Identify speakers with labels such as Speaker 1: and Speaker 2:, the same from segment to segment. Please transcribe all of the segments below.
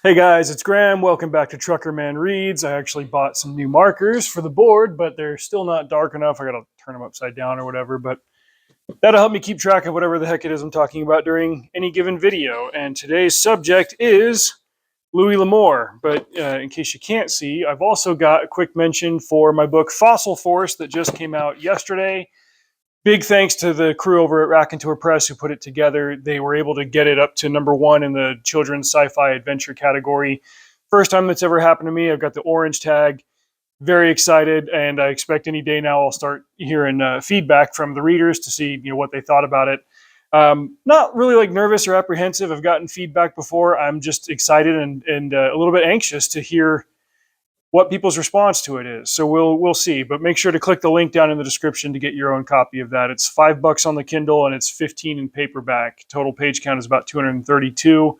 Speaker 1: Hey guys, it's Graham. Welcome back to Truckerman Reads. I actually bought some new markers for the board, but they're still not dark enough. I gotta turn them upside down or whatever, but that'll help me keep track of whatever the heck it is I'm talking about during any given video. And today's subject is Louis L'Amour. But in case you can't see, I've also got a quick mention for my book Fossil Force that just came out yesterday. Big thanks to the crew over at Raconteur Press who put it together. They were able to get it up to #1 in the children's sci-fi adventure category. First time that's ever happened to me. I've got the orange tag. Very excited, and I expect any day now I'll start hearing feedback from the readers to see what they thought about it. Not really like nervous or apprehensive. I've gotten feedback before. I'm just excited and a little bit anxious to hear what people's response to it is. So we'll see. But make sure to click the link down in the description to get your own copy of that. It's $5 on the Kindle and it's 15 in paperback. Total page count is about 232.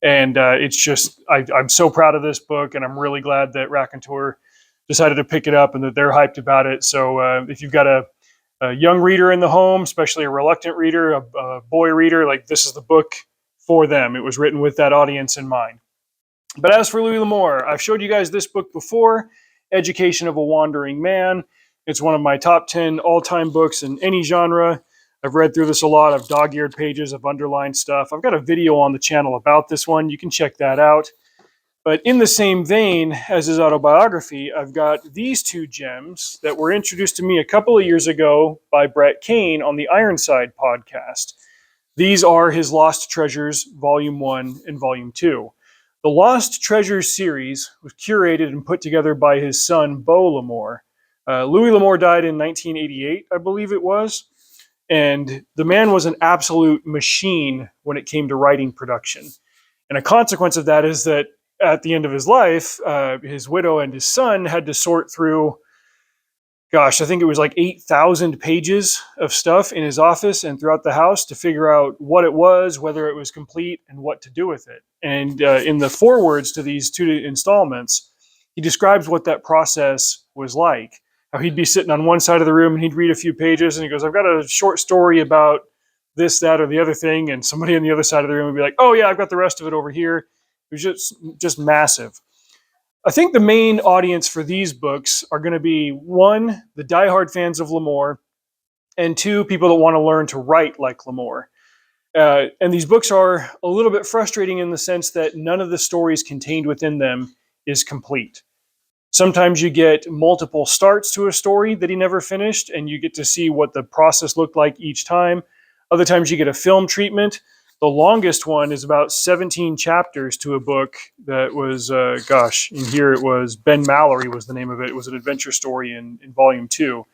Speaker 1: And it's just, I'm so proud of this book, and I'm really glad that Raconteur decided to pick it up and that they're hyped about it. So if you've got a young reader in the home, especially a reluctant reader, a boy reader, like this is the book for them. It was written with that audience in mind. But as for Louis L'Amour, I've showed you guys this book before, Education of a Wandering Man. It's one of my top 10 all-time books in any genre. I've read through this a lot. I've dog-eared pages. I've underlined stuff. I've got a video on the channel about this one. You can check that out. But in the same vein as his autobiography, I've got these two gems that were introduced to me a couple of years ago by Brett Kane on the Ironside podcast. These are his Lost Treasures, Volume 1 and Volume 2. The Lost Treasures series was curated and put together by his son, Beau L'Amour. Louis L'Amour died in 1988, I believe it was. And the man was an absolute machine when it came to writing production. And a consequence of that is that at the end of his life, his widow and his son had to sort through, I think it was like 8,000 pages of stuff in his office and throughout the house to figure out what it was, whether it was complete, and what to do with it. And in the forewords to these two installments, he describes what that process was like. How he'd be sitting on one side of the room and he'd read a few pages and he goes, I've got a short story about this, that, or the other thing. And somebody on the other side of the room would be like, oh yeah, I've got the rest of it over here. It was just massive. I think the main audience for these books are going to be, one, the diehard fans of L'Amour, and two, people that want to learn to write like L'Amour. And these books are a little bit frustrating in the sense that none of the stories contained within them is complete. Sometimes you get multiple starts to a story that he never finished, and you get to see what the process looked like each time. Other times you get a film treatment. The longest one is about 17 chapters to a book that was, in here it was Ben Mallory was the name of it. It was an adventure story in Volume 2.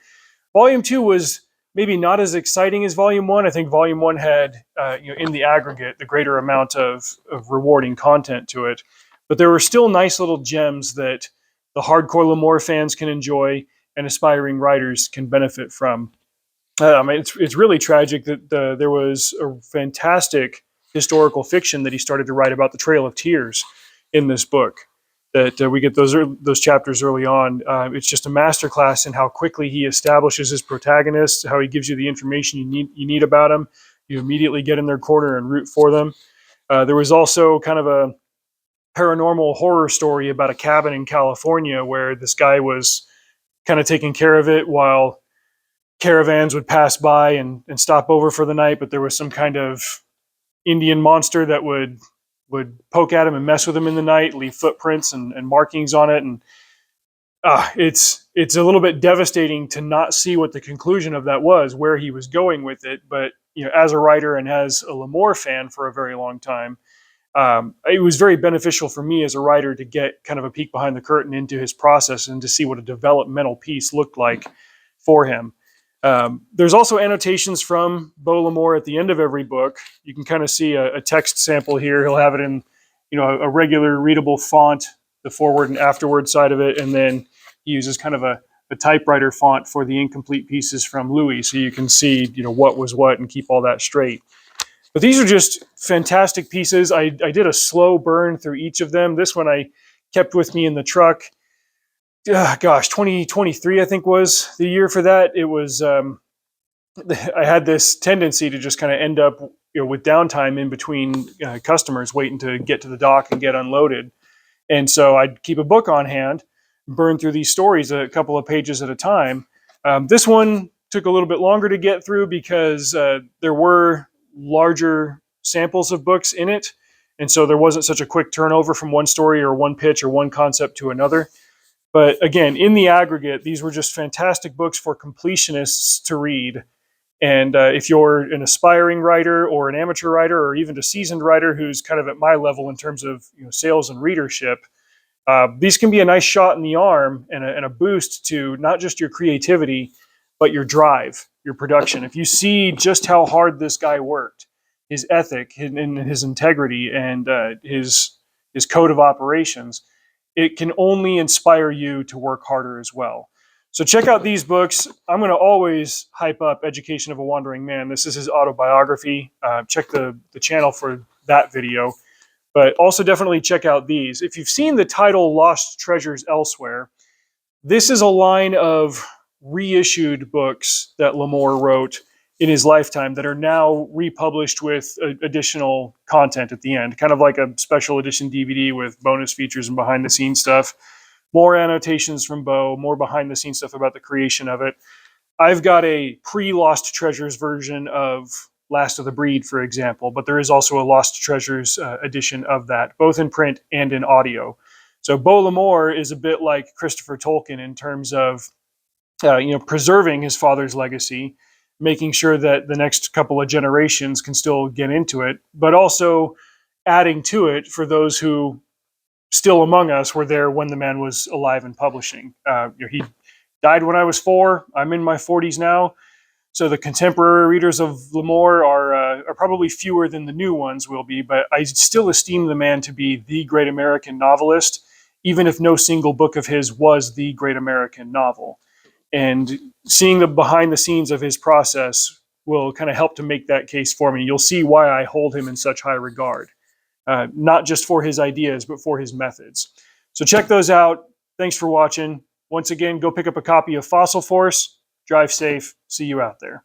Speaker 1: Volume 2 was maybe not as exciting as Volume 1. I think Volume 1 had, in the aggregate, the greater amount of rewarding content to it. But there were still nice little gems that the hardcore L'Amour fans can enjoy and aspiring writers can benefit from. It's really tragic that there was a fantastic historical fiction that he started to write about the Trail of Tears in this book. That we get those chapters early on. It's just a masterclass in how quickly he establishes his protagonists, how he gives you the information you need about them. You immediately get in their corner and root for them. There was also kind of a paranormal horror story about a cabin in California where this guy was kind of taking care of it while caravans would pass by and stop over for the night, but there was some kind of Indian monster that would poke at him and mess with him in the night, leave footprints and markings on it. And it's a little bit devastating to not see what the conclusion of that was, where he was going with it. But as a writer and as a L'Amour fan for a very long time, it was very beneficial for me as a writer to get kind of a peek behind the curtain into his process and to see what a developmental piece looked like for him. There's also annotations from Beau L'Amour at the end of every book. You can kind of see a text sample here. He'll have it in, a regular readable font, the forward and afterward side of it, and then he uses kind of a typewriter font for the incomplete pieces from Louis, so you can see, what was what and keep all that straight. But these are just fantastic pieces. I did a slow burn through each of them. This one I kept with me in the truck. 2023, I think, was the year for that. It was, I had this tendency to just kind of end up with downtime in between customers waiting to get to the dock and get unloaded. And so I'd keep a book on hand, burn through these stories a couple of pages at a time. This one took a little bit longer to get through because there were larger samples of books in it. And so there wasn't such a quick turnover from one story or one pitch or one concept to another. But again, in the aggregate, these were just fantastic books for completionists to read. And if you're an aspiring writer or an amateur writer or even a seasoned writer who's kind of at my level in terms of sales and readership, these can be a nice shot in the arm and a boost to not just your creativity, but your drive, your production. If you see just how hard this guy worked, his ethic and his integrity and his code of operations, it can only inspire you to work harder as well. So check out these books. I'm going to always hype up Education of a Wandering Man. This is his autobiography. Check the channel for that video. But also definitely check out these. If you've seen the title Lost Treasures Elsewhere, this is a line of reissued books that L'Amour wrote in his lifetime that are now republished with additional content at the end, kind of like a special edition DVD with bonus features and behind the scenes stuff. More annotations from Bo, more behind the scenes stuff about the creation of it. I've got a pre-Lost Treasures version of Last of the Breed, for example, but there is also a Lost Treasures edition of that, both in print and in audio. So Bo L'Amour is a bit like Christopher Tolkien in terms of preserving his father's legacy, making sure that the next couple of generations can still get into it, but also adding to it for those who still among us were there when the man was alive and publishing. He died when I was 4. I'm in my 40s now. So the contemporary readers of L'Amour are probably fewer than the new ones will be, but I still esteem the man to be the great American novelist, even if no single book of his was the great American novel. And seeing the behind the scenes of his process will kind of help to make that case for me. You'll see why I hold him in such high regard, not just for his ideas, but for his methods. So check those out. Thanks for watching. Once again, go pick up a copy of Fossil Force. Drive safe. See you out there.